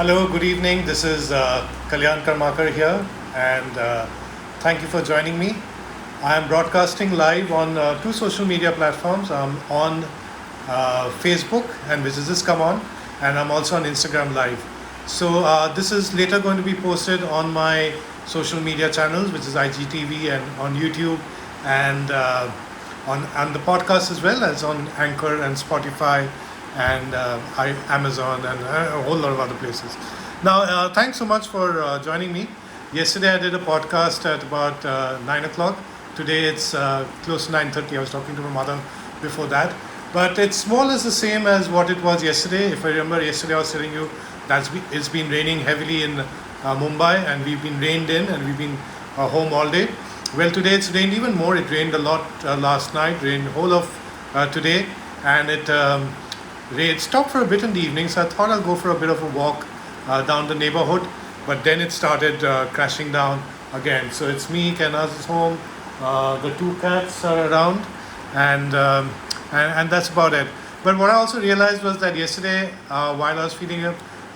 Hello, good evening. This is Kalyan Karmakar here, and thank you for joining me. I am broadcasting live on two social media platforms. I'm on Facebook, and which is just come on, and I'm also on Instagram Live. So this is later going to be posted on my social media channels, which is IGTV and on YouTube, and on the podcast as well as on Anchor and Spotify and Amazon and a whole lot of other places. Now, thanks so much for joining me. Yesterday I did a podcast at about 9 o'clock. Today it's close to 9:30. I was talking to my mother before that, but it's more or less the same as what it was yesterday. If I remember, yesterday I was telling you it's been raining heavily in Mumbai, and we've been rained in, and we've been home all day. Well, today it's rained even more. It rained a lot last night, rained whole of today, and it stopped for a bit in the evening. So I thought I'll go for a bit of a walk down the neighborhood, but then it started crashing down again. So it's me, Kenaz is home, the two cats are around, and, um, and that's about it. But what I also realized was that yesterday, while I was feeling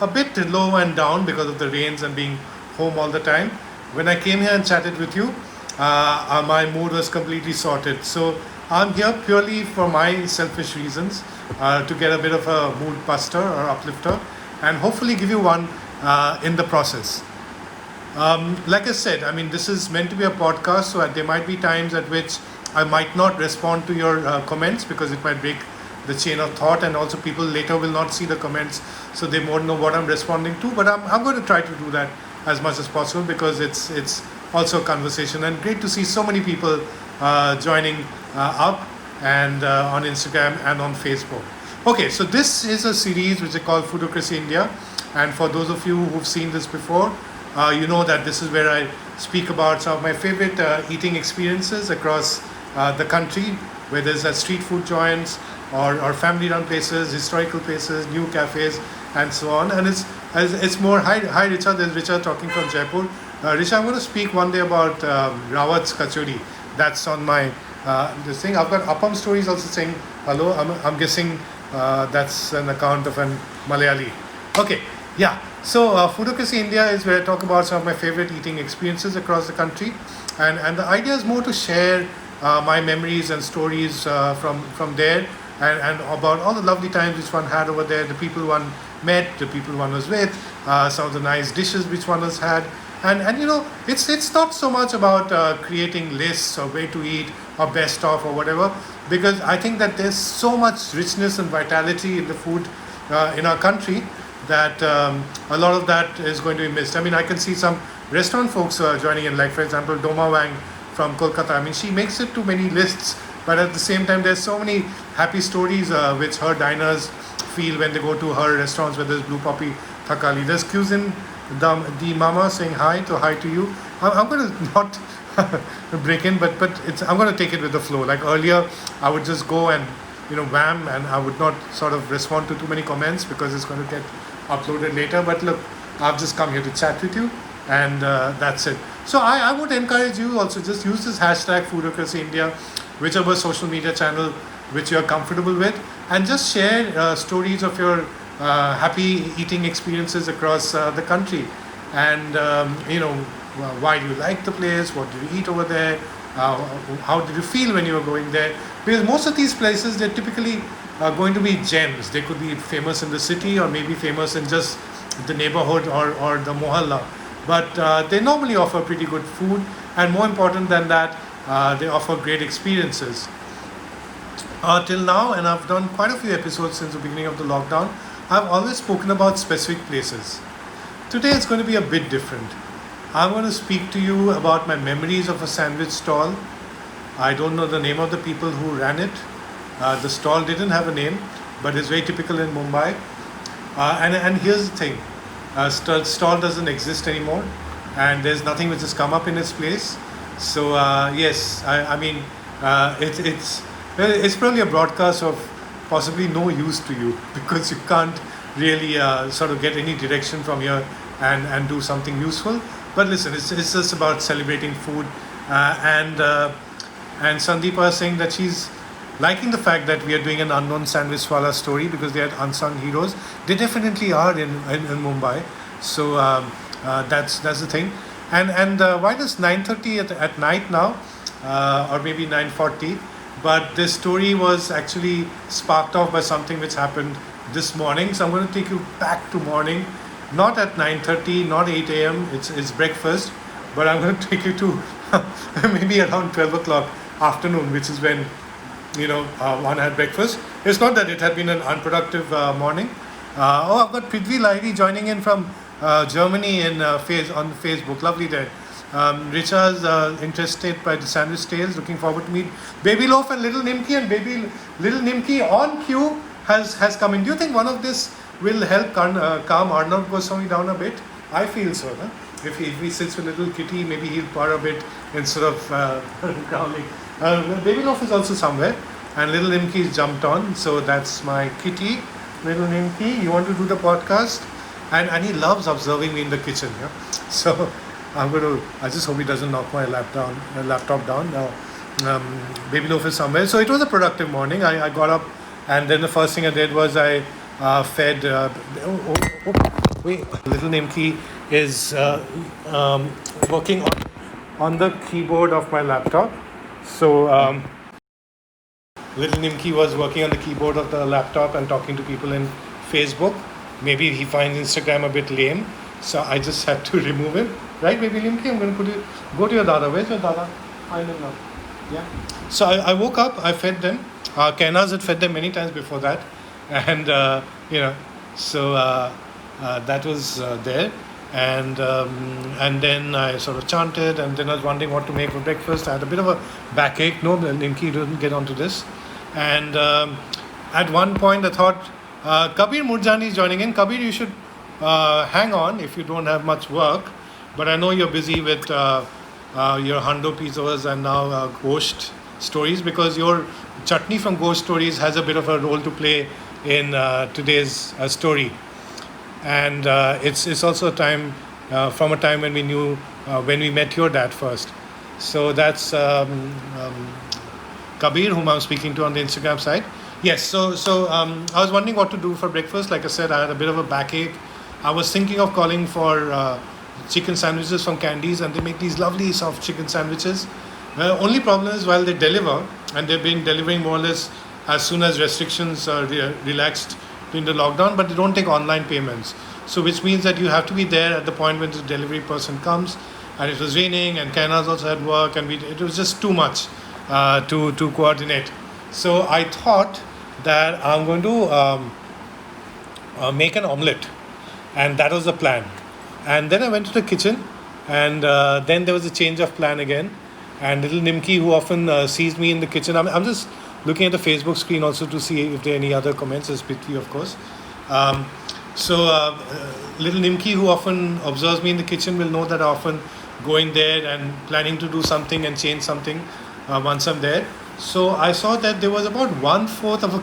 a bit low and down because of the rains and being home all the time, when I came here and chatted with you, my mood was completely sorted. So I'm here purely for my selfish reasons, to get a bit of a mood buster or uplifter, and hopefully give you one in the process. Like I said, I mean, this is meant to be a podcast, so there might be times at which I might not respond to your comments because it might break the chain of thought, and also people later will not see the comments, so they won't know what I'm responding to. But I'm going to try to do that as much as possible because it's also a conversation, and great to see so many people joining up and on Instagram and on Facebook. Okay, so this is a series which is called Foodocracy India, and for those of you who've seen this before, you know that this is where I speak about some of my favorite eating experiences across the country, whether it's at street food joints or family-run places, historical places, new cafes, and so on. And it's more hi Richa. There's Richa talking from Jaipur. Richa, I'm going to speak one day about Rawat's Kachori. That's on my this thing. I've got Appam Stories also saying hello. I'm guessing that's an account of an Malayali. Okay, yeah. So Foodocracy India is where I talk about some of my favorite eating experiences across the country, and the idea is more to share my memories and stories from there, and about all the lovely times which one had over there, the people one met, the people one was with, some of the nice dishes which one has had. And you know, it's not so much about creating lists or where to eat or best of or whatever, because I think that there's so much richness and vitality in the food in our country that a lot of that is going to be missed. I mean, I can see some restaurant folks joining in, like for example Doma Wang from Kolkata. I mean, she makes it to many lists, but at the same time there's so many happy stories which her diners feel when they go to her restaurants, whether it's Blue Poppy, Thakali. There's Cuisine the Mama saying hi to you. I'm going to not break in, but I'm going to take it with the flow. Like earlier, I would just go and wham, and I would not sort of respond to too many comments because it's going to get uploaded later. But look, I've just come here to chat with you, and that's it. So I would encourage you also, just use this hashtag Foodocracy India, whichever social media channel which you are comfortable with, and just share stories of your happy eating experiences across the country, and why do you like the place, what did you eat over there, how did you feel when you were going there, because most of these places, they're typically going to be gems. They could be famous in the city or maybe famous in just the neighborhood or the mohalla, but they normally offer pretty good food, and more important than that, they offer great experiences. Till now, and I've done quite a few episodes since the beginning of the lockdown, I've always spoken about specific places. Today it's going to be a bit different. I'm going to speak to you about my memories of a sandwich stall. I don't know the name of the people who ran it. The stall didn't have a name, but it's very typical in Mumbai. And here's the thing, stall doesn't exist anymore, and there's nothing which has come up in its place. So yes, I mean, it's probably a broadcast of possibly no use to you because you can't really sort of get any direction from here and do something useful. But listen, it's just about celebrating food, and Sandeepa is saying that she's liking the fact that we are doing an unknown sandwich wala story because they are unsung heroes. They definitely are in Mumbai. So that's the thing. And why does 9:30 at night now, or maybe 9:40? But this story was actually sparked off by something which happened this morning. So I'm going to take you back to morning, not at 9:30, not 8 a.m. It's breakfast, but I'm going to take you to maybe around 12 o'clock afternoon, which is when one had breakfast. It's not that it had been an unproductive morning. I've got Prithvi Lahiri joining in from Germany on Facebook. Lovely day. Richa's interested by the sandwich tales. Looking forward to meet Baby Loaf and Little Nimki. And Little Nimki on cue has come in. Do you think one of this will help calm Arnav Goswami down a bit? I feel so. No? If he sits with little kitty, maybe he'll purr a bit instead of growling. Baby Loaf is also somewhere, and Little Nimki's jumped on. So that's my kitty. Little Nimki, you want to do the podcast? And he loves observing me in the kitchen. Yeah? So I just hope he doesn't knock my laptop down. Baby Loaf is somewhere. So it was a productive morning. I got up, and then the first thing I did was I fed. Wait, Little Nimki is working on the keyboard of my laptop. So Little Nimki was working on the keyboard of the laptop and talking to people in Facebook. Maybe he finds Instagram a bit lame, so I just had to remove him. Right, Baby Nimki? I'm going to go to your dada. Where's your dada? Find him now. Yeah. So I woke up, I fed them. Kenaz had fed them many times before that. And, so that was there. And then I sort of chanted, and then I was wondering what to make for breakfast. I had a bit of a backache. No, Nimki didn't get onto this. And at one point I thought, Kabir Murjani is joining in. Kabir, you should hang on if you don't have much work. But I know you're busy with your Hando pizzas and now Ghost Stories, because your chutney from Ghost Stories has a bit of a role to play in today's story. And it's also a time from a time when we knew when we met your dad first. So that's Kabir, whom I'm speaking to on the Instagram side. Yes, so I was wondering what to do for breakfast. Like I said, I had a bit of a backache. I was thinking of calling for chicken sandwiches from Candies, and they make these lovely soft chicken sandwiches. The only problem is while they deliver, and they've been delivering more or less as soon as restrictions are relaxed during the lockdown, but they don't take online payments. So which means that you have to be there at the point when the delivery person comes, and it was raining, and Kainas also had work, and it was just too much to coordinate. So I thought that I'm going to make an omelette, and that was the plan. And then I went to the kitchen, and then there was a change of plan again. And Little Nimki, who often sees me in the kitchen, I'm just looking at the Facebook screen also to see if there are any other comments, as Pitli, of course. Little Nimki, who often observes me in the kitchen, will know that I often go in there and planning to do something and change something once I'm there. So I saw that there was about 1/4 of a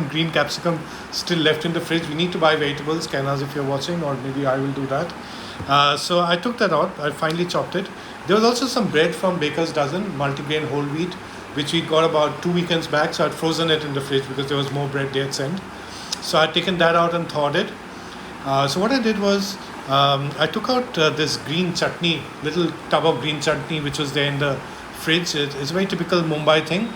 green capsicum, still left in the fridge. We need to buy vegetables, Kainas, if you're watching, or maybe I will do that. So I took that out. I finally chopped it. There was also some bread from Baker's Dozen, multigrain whole wheat, which we got about 2 weekends back. So I'd frozen it in the fridge because there was more bread they had sent. So I'd taken that out and thawed it. So what I did was I took out this green chutney, little tub of green chutney, which was there in the fridge. It's a very typical Mumbai thing,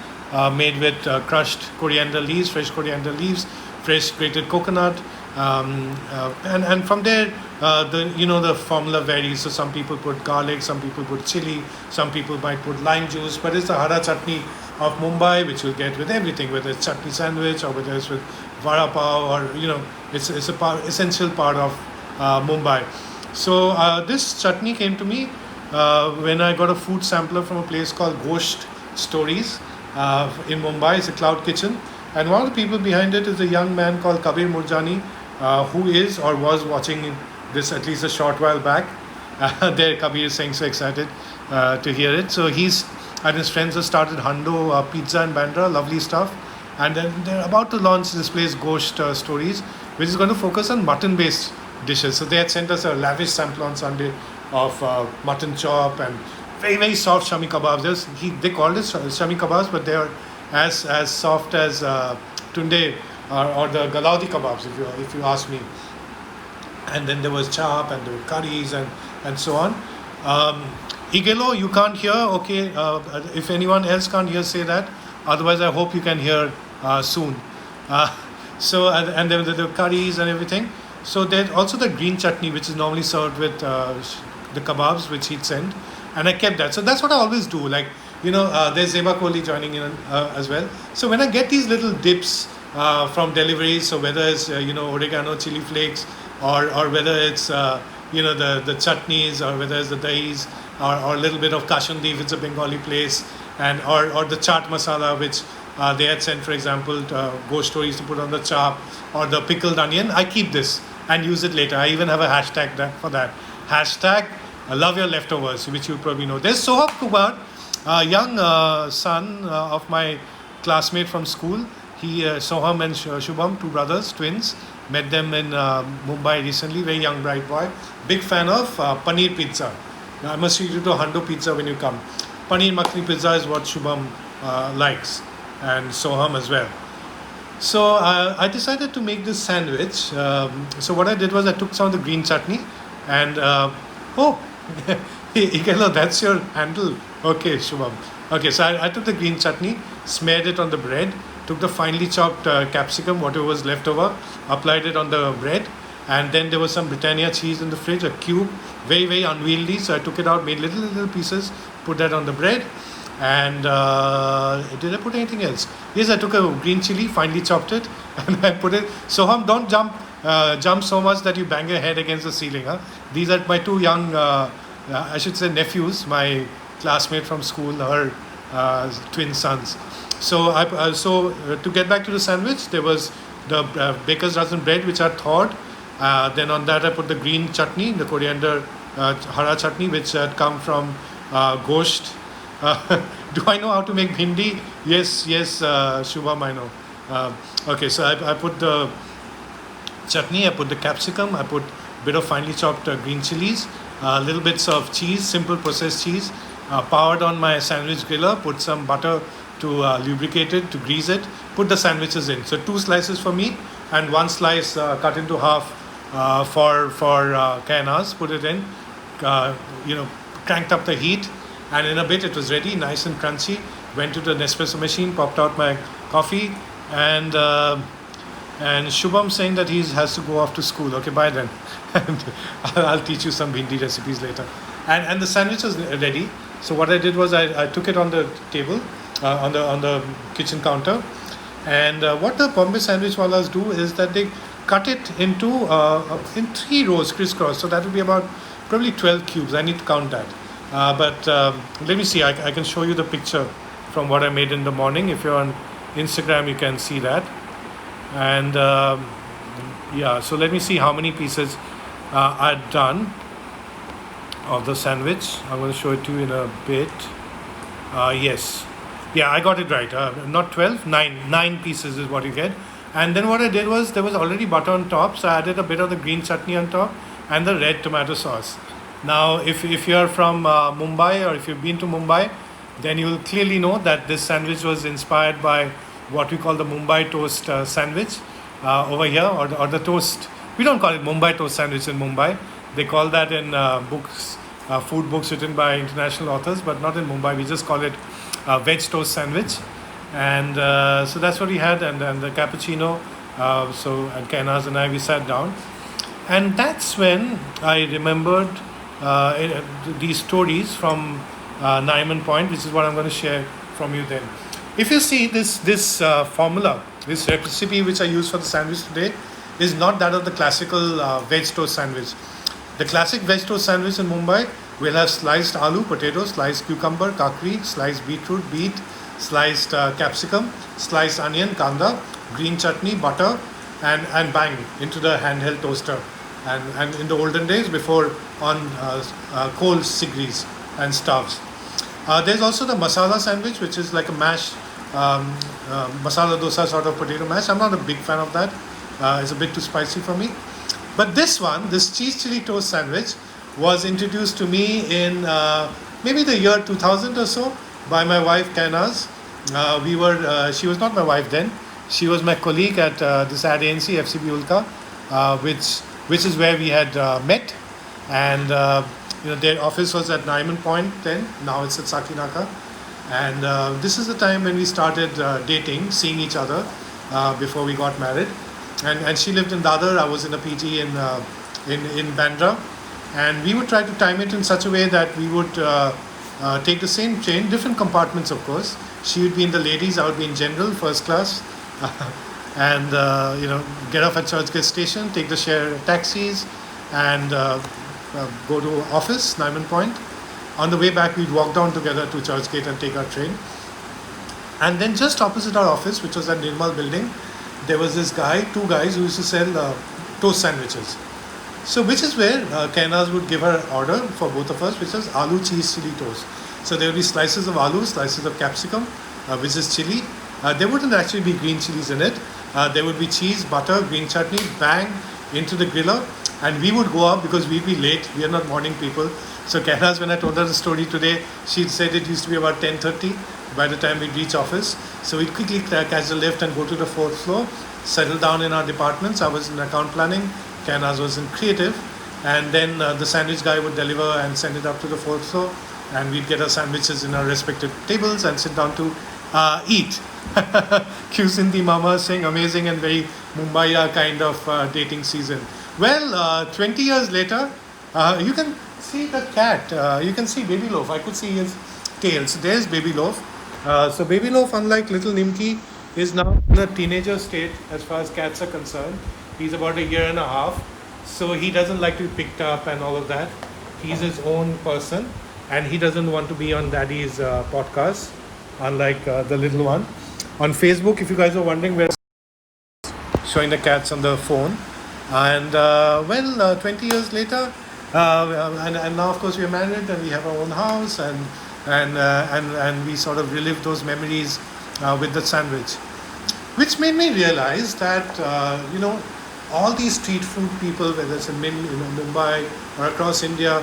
made with crushed coriander leaves, fresh coriander leaves, fresh grated coconut, and from there the formula varies. So some people put garlic, some people put chili, some people might put lime juice, but it's the hara chutney of Mumbai, which you'll get with everything, whether it's chutney sandwich or whether it's with vada pav, or it's a essential part of Mumbai. So this chutney came to me when I got a food sampler from a place called Ghost Stories in Mumbai. It's a cloud kitchen, and one of the people behind it is a young man called Kabir Murjani, who is or was watching this at least a short while back. There Kabir is saying so excited to hear it. So he's and his friends have started Hando Pizza in Bandra, lovely stuff. And then they're about to launch this place, Ghost Stories, which is going to focus on mutton-based dishes. So they had sent us a lavish sample on Sunday of mutton chop and very, very soft shami kebabs. They called it shami kebabs, but they are as soft as tunde or the Galaudi kebabs, if you ask me. And then there was chap and there were curries and so on. Um, Igelo, you can't hear. Okay, if anyone else can't hear, say that. Otherwise, I hope you can hear soon. Uh, and then the curries and everything. So there's also the green chutney, which is normally served with the kebabs, which he'd send, and I kept that. So that's what I always do. Like there's Zeba Kohli joining in as well. So when I get these little dips from deliveries, so whether it's oregano, chili flakes, or whether it's the chutneys, or whether it's the dahis, or a little bit of kashundi if it's a Bengali place, and or the chaat masala which they had sent, for example, ghost stories to put on the chap, or the pickled onion. I keep this and use it later. I even have a hashtag for that. Hashtag love your leftovers, which you probably know. There's Sohab Kumar, a young son of my classmate from school. Soham and Shubham, two brothers, twins. Met them in Mumbai recently. Very young, bright boy. Big fan of paneer pizza. I must treat you to Hando pizza when you come. Paneer makhni pizza is what Shubham likes, and Soham as well. So I decided to make this sandwich. So what I did was I took some of the green chutney and Ikelo, that's your handle. Okay, Shubham. Okay, so I took the green chutney, smeared it on the bread, took the finely chopped capsicum, whatever was left over, applied it on the bread, and then there was some Britannia cheese in the fridge, a cube, very, very unwieldy. So I took it out, made little pieces, put that on the bread. And did I put anything else? Yes, I took a green chili, finely chopped it, and I put it. Soham, don't jump so much that you bang your head against the ceiling. Huh? These are my two young, I should say nephews, my classmate from school, her twin sons. So to get back to the sandwich, there was the baker's dozen bread which I thawed. Then on that I put the green chutney, the coriander hara chutney, which had come from Gosht. Do I know how to make bhindi? Yes, Shubham, I know. Okay, so I put the chutney, I put the capsicum, I put a bit of finely chopped green chilies, little bits of cheese, simple processed cheese, powered on my sandwich griller, put some butter to lubricate it, to grease it, put the sandwiches in. So 2 slices for me and 1 slice cut into half for Kainaz, put it in, cranked up the heat, and in a bit it was ready, nice and crunchy. Went to the Nespresso machine, popped out my coffee, and Shubham saying that he has to go off to school. Okay, bye then. And I'll teach you some bhindi recipes later. And the sandwich was ready. So what I did was I took it on the table, on the kitchen counter, and what the Bombay sandwich wallas do is that they cut it into in 3 rows crisscross. So that would be about probably 12 cubes. I need to count that. But let me see, I can show you the picture from what I made in the morning. If you're on Instagram, you can see that. And so let me see how many pieces I've done of the sandwich. I'm going to show it to you in a bit. Yes. Yeah, I got it right. Not 12, 9 pieces is what you get. And then what I did was there was already butter on top, so I added a bit of the green chutney on top and the red tomato sauce. Now, if you're from Mumbai, or if you've been to Mumbai, then you'll clearly know that this sandwich was inspired by what we call the Mumbai toast sandwich over here, or the toast. We don't call it Mumbai toast sandwich in Mumbai. They call that in books, food books written by international authors, but not in Mumbai. We just call it veg toast sandwich. And so that's what we had, and the cappuccino. And Kainaz and I, we sat down. And that's when I remembered these stories from Naiman Point, which is what I'm going to share from you then. If you see this formula, this recipe which I use for the sandwich today, is not that of the classical veg toast sandwich. The classic veg toast sandwich in Mumbai will have sliced aloo, potato, sliced cucumber, kakri, sliced beetroot, beet, sliced capsicum, sliced onion, kanda, green chutney, butter, and bang into the handheld toaster. And in the olden days, before on coal sigris and stoves. There's also the masala sandwich, which is like a mash, masala dosa sort of potato mash. I'm not a big fan of that. It's a bit too spicy for me. But this cheese chili toast sandwich, was introduced to me in maybe the year 2000 or so by my wife Kainaz. we were. She was not my wife then. She was my colleague at this ad ANC FCB Ulka, which is where we had met, and their office was at Naiman Point then. Now it's at Sakinaka, and this is the time when we started dating, seeing each other before we got married. And she lived in Dadar. I was in a PG in Bandra, and we would try to time it in such a way that we would take the same train, different compartments, of course. She would be in the ladies, I would be in general, first class, and get off at Churchgate station, take the share taxis, and go to office, Nyman Point. On the way back, we'd walk down together to Churchgate and take our train. And then just opposite our office, which was at Nirmal building, there was this guy, two guys who used to sell toast sandwiches. So which is where Kainaz would give her order for both of us, which was aloo cheese chili toast. So there would be slices of aloo, slices of capsicum, which is chili. There wouldn't actually be green chilies in it. There would be cheese, butter, green chutney, bang, into the griller. And we would go up because we'd be late. We are not morning people. So Kainaz, when I told her the story today, she said it used to be about 10:30 by the time we'd reach office. So we'd quickly catch the lift and go to the fourth floor, settle down in our departments. I was in account planning, Kainaz was in creative, and then the sandwich guy would deliver and send it up to the fourth floor, and we'd get our sandwiches in our respective tables and sit down to eat. Q Sindhi Mama saying amazing and very Mumbai kind of dating season. Well, 20 years later, you can see the cat. You can see Baby Loaf. I could see his tail. So there's Baby Loaf. So Baby Loaf, unlike little Nimki, is now in a teenager state as far as cats are concerned. He's about a year and a half. So he doesn't like to be picked up and all of that. He's his own person. And he doesn't want to be on Daddy's podcast, unlike the little one. On Facebook, if you guys are wondering, we're showing the cats on the phone. And 20 years later, and now of course we're married and we have our own house, and we sort of relive those memories with the sandwich, which made me realize that all these street food people, whether it's in Mumbai or across India,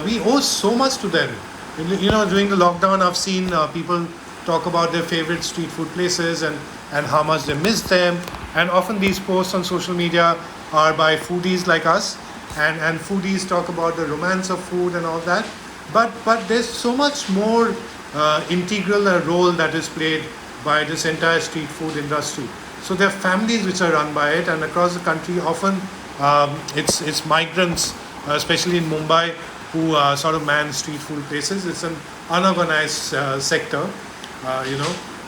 we owe so much to them. During the lockdown, I've seen people talk about their favorite street food places and how much they miss them. And often these posts on social media are by foodies like us, and foodies talk about the romance of food and all that. But there's so much more integral role that is played by this entire street food industry. So there are families which are run by it, and across the country, often it's migrants, especially in Mumbai, who sort of man street food places. It's an unorganized sector,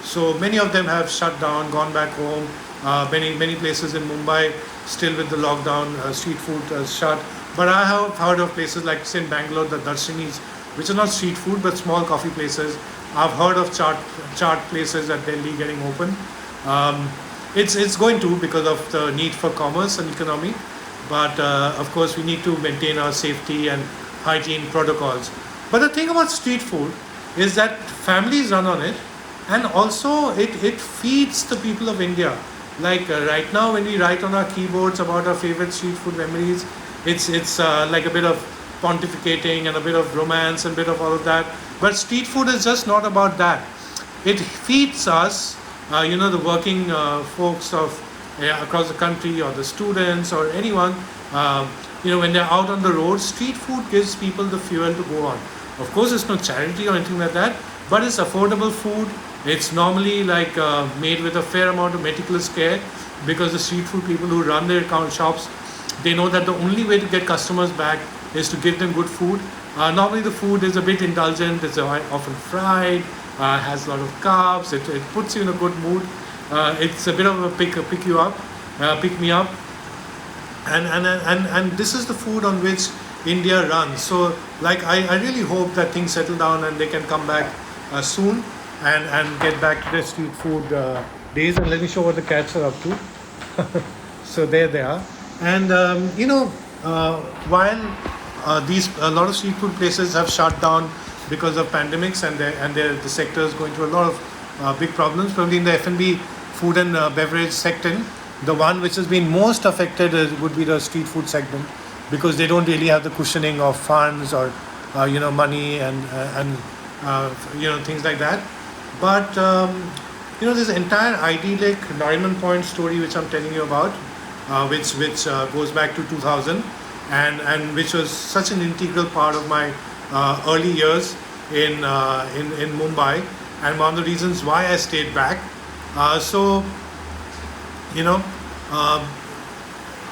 So many of them have shut down, gone back home. Many places in Mumbai still with the lockdown, street food shut. But I have heard of places like, say, in Bangalore, the Darshanis, which are not street food but small coffee places. I've heard of chaat places at Delhi getting open. It's going to, because of the need for commerce and economy. But of course, we need to maintain our safety and hygiene protocols. But the thing about street food is that families run on it, and also it feeds the people of India. Like right now, when we write on our keyboards about our favorite street food memories, it's like a bit of pontificating and a bit of romance and a bit of all of that. But street food is just not about that. It feeds us, the working folks of across the country, or the students, or anyone. When they're out on the road, street food gives people the fuel to go on. Of course, it's no charity or anything like that, but it's affordable food. It's normally made with a fair amount of meticulous care, because the street food people who run their shops, they know that the only way to get customers back is to give them good food. Normally the food is a bit indulgent, it's often fried, has a lot of carbs, it puts you in a good mood. It's a bit of a pick me up. And this is the food on which India runs. So I really hope that things settle down and they can come back soon and get back to their street food days. And let me show what the cats are up to. So there they are. And while a lot of street food places have shut down because of pandemics, and the sector is going through a lot of big problems, probably in the F&B food and beverage sector, the one which has been most affected would be the street food segment, because they don't really have the cushioning of funds or money and things like that. But this entire idyllic Nariman Point story, which I'm telling you about, which goes back to 2000, and which was such an integral part of my early years in Mumbai, and one of the reasons why I stayed back. So you know. Uh,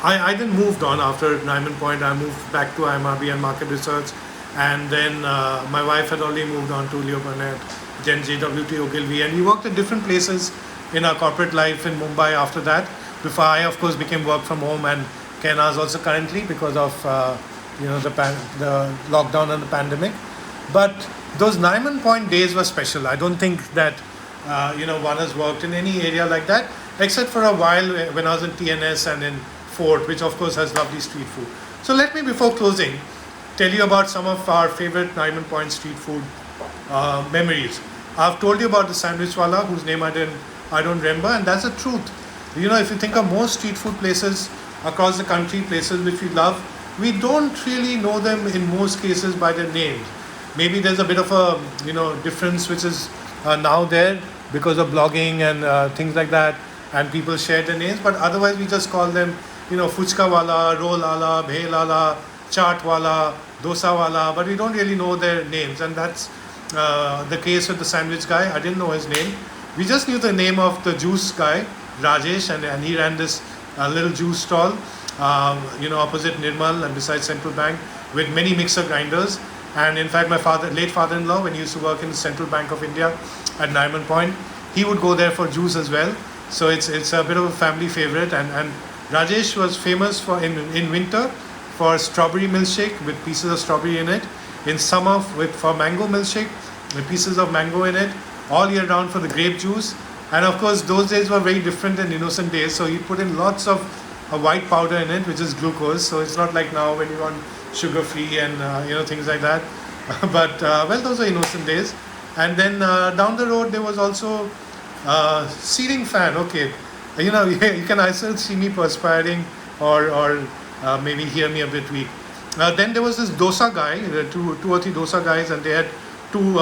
I then moved on after Nariman Point. I moved back to IMRB and market research, and then my wife had already moved on to Leo Burnett, Gen JWT Ogilvy, and we worked at different places in our corporate life in Mumbai after that. Before I, of course, became work from home, and Kenaz also currently because of the lockdown and the pandemic. But those Nariman Point days were special. I don't think that one has worked in any area like that, except for a while when I was in TNS and in Fort, which of course has lovely street food. So let me, before closing, tell you about some of our favorite Nariman Point street food memories. I've told you about the sandwich wala, whose name I don't remember, and that's the truth. If you think of most street food places across the country, places which we love, we don't really know them in most cases by their names. Maybe there's a bit of a difference which is now there because of blogging and things like that, and people share their names. But otherwise, we just call them, fuchka wala, roll ala, bhel ala, chaat wala, dosa wala. But we don't really know their names, and that's the case with the sandwich guy. I didn't know his name. We just knew the name of the juice guy, Rajesh, and he ran this little juice stall, opposite Nirmal and beside Central Bank, with many mixer grinders. And in fact, my late father-in-law, when he used to work in the Central Bank of India at Nariman Point, he would go there for juice as well. So it's a bit of a family favorite. And Rajesh was famous for in winter for strawberry milkshake with pieces of strawberry in it. In summer for mango milkshake with pieces of mango in it. All year round for the grape juice. And of course, those days were very different and innocent days. So he put in lots of white powder in it, which is glucose. So it's not like now when you want sugar free and things like that. But those were innocent days. And then down the road there was also ceiling fan. Okay, you can either see me perspiring or maybe hear me a bit weak. Then there was this dosa guy, two or three dosa guys, and they had two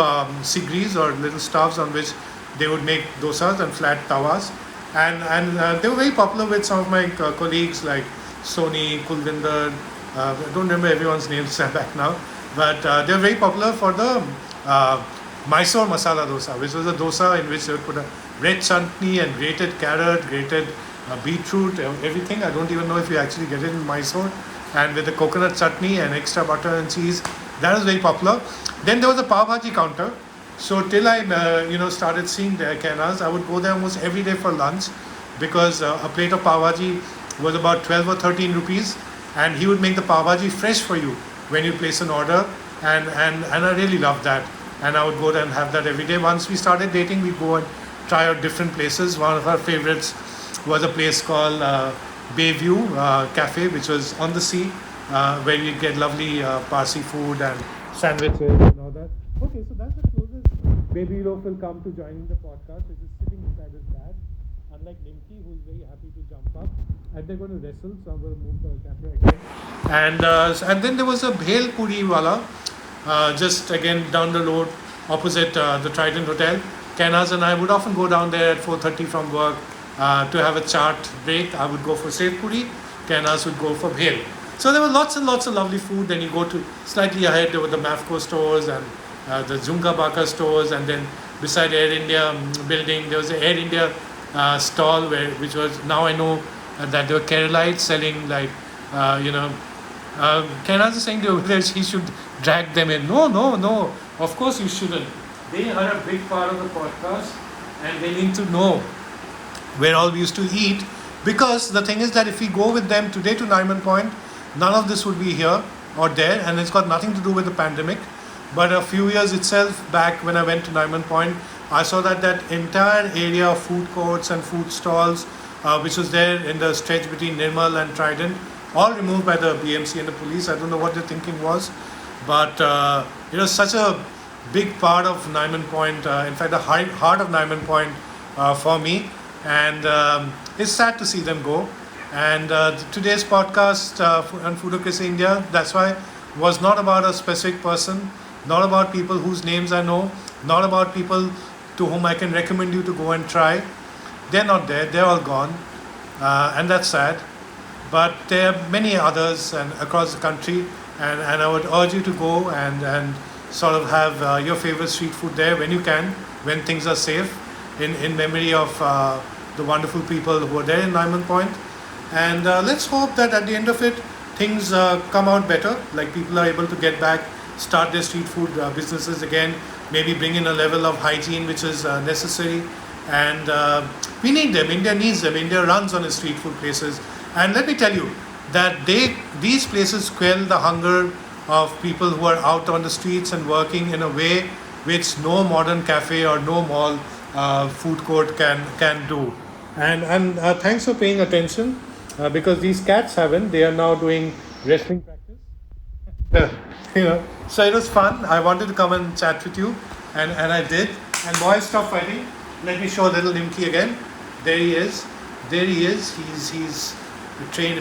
sigris or little staves on which they would make dosas and flat tawas. And they were very popular with some of my colleagues like Soni, Kulvinder. I don't remember everyone's names back now, but they were very popular for the Mysore masala dosa, which was a dosa in which they would put a red chutney and grated carrot, grated beetroot, everything. I don't even know if you actually get it in Mysore. And with the coconut chutney and extra butter and cheese, that was very popular. Then there was a pav bhaji counter. So till I started seeing the Kenaz, I would go there almost every day for lunch, because a plate of pav bhaji was about 12 or 13 rupees, and he would make the pav bhaji fresh for you when you place an order, and I really loved that. And I would go there and have that every day. Once we started dating, we'd go and try out different places. One of our favorites was a place called Bayview Cafe, which was on the sea, where you get lovely Parsi food and sandwiches and all that. Okay, so that's the closest Baby Loaf will come to joining the podcast, which is sitting beside his dad, unlike Nimki, who is very happy to jump up. And they're going to wrestle, so I'm going to move the camera again. And then there was a Bhel Puri wala, just again down the road, opposite the Trident Hotel. Kenaz and I would often go down there at 4:30 from work to have a chaat break. I would go for Sev Puri, Kenaz would go for Bhel. So there were lots and lots of lovely food. Then you go to slightly ahead, there were the Mafco stores and the Zunga Baka stores, and then beside Air India building, there was an Air India stall which was, now I know that there were Keralites selling like, Kenaz is saying that he should drag them in. No, of course you shouldn't. They are a big part of the podcast, and they need to know where all we used to eat, because the thing is that if we go with them today to Nariman Point, none of this would be here or there, and it's got nothing to do with the pandemic. But a few years itself back, when I went to Nariman Point, I saw that entire area of food courts and food stalls, which was there in the stretch between Nirmal and Trident, all removed by the BMC and the police. I don't know what their thinking was, but it was such a big part of Nariman Point, in fact the heart of Nariman Point for me, and it's sad to see them go. And today's podcast on Foodocracy India, that's why, was not about a specific person, not about people whose names I know, not about people to whom I can recommend you to go and try. They're not there, they're all gone, and that's sad. But there are many others and across the country, and I would urge you to go and sort of have your favorite street food there when you can, when things are safe, in memory of the wonderful people who are there in Diamond Point. And let's hope that at the end of it, things come out better, like people are able to get back, start their street food businesses again, maybe bring in a level of hygiene which is necessary. And we need them. India needs them. India runs on its street food places. And let me tell you that these places quell the hunger of people who are out on the streets and working in a way which no modern cafe or no mall food court can do. And thanks for paying attention, because these cats haven't. They are now doing wrestling practice. you know, so it was fun. I wanted to come and chat with you, and I did. And boys, stop fighting. Let me show little Nimki again. There he is. There he is. He's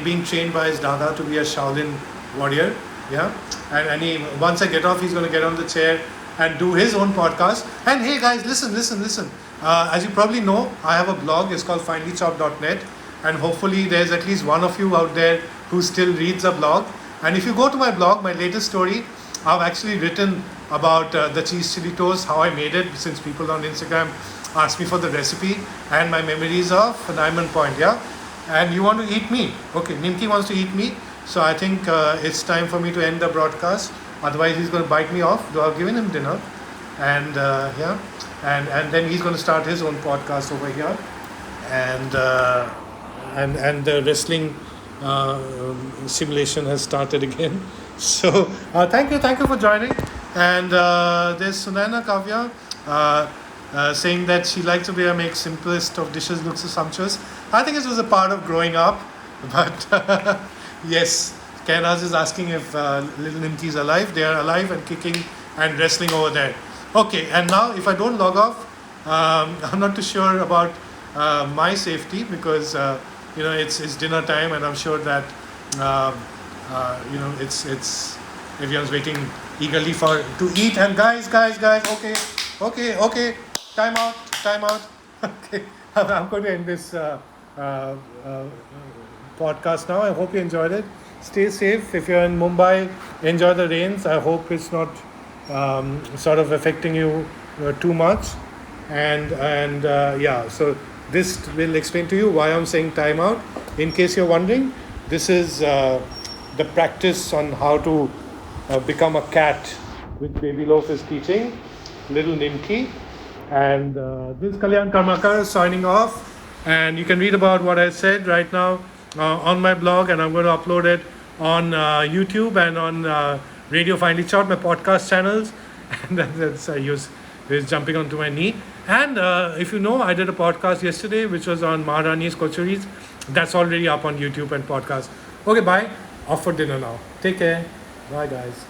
being trained by his dada to be a Shaolin warrior. Yeah. And he, once I get off, he's going to get on the chair and do his own podcast. And hey guys, listen. As you probably know, I have a blog. It's called finelychopped.net, and hopefully there's at least one of you out there who still reads a blog. And if you go to my blog, my latest story, I've actually written about the cheese chili toast, how I made it, since people on Instagram asked me for the recipe, and my memories of Diamond Point. Yeah. And you want to eat me? Okay, Nimki wants to eat me. So I think it's time for me to end the broadcast. Otherwise, he's going to bite me off. Though I've given him dinner, and yeah, and then he's going to start his own podcast over here, and the wrestling simulation has started again. So thank you for joining. And there's Sunana Kavya saying that she likes the way I make simplest of dishes look so sumptuous. I think it was a part of growing up, but yes. Kairaz is asking if little Nimki is alive. They are alive and kicking and wrestling over there. Okay, and now if I don't log off, I'm not too sure about my safety, because it's dinner time, and I'm sure that it's everyone's waiting eagerly to eat. And guys, okay, time out. Okay, I'm going to end this podcast now. I hope you enjoyed it. Stay safe. If you're in Mumbai, enjoy the rains. I hope it's not sort of affecting you too much. And yeah, so this will explain to you why I'm saying time out. In case you're wondering, this is the practice on how to become a cat, which Baby Loaf is teaching little Nimki. And this is Kalyan Karmakar signing off. And you can read about what I said right now on my blog, and I'm going to upload it on YouTube and on Radio Finely Chopped, my podcast channels. And that's he's jumping onto my knee. And if you know, I did a podcast yesterday which was on Maharani's Kochuris. That's already up on YouTube and podcast. Okay, bye. Off for dinner now. Take care. Bye, guys.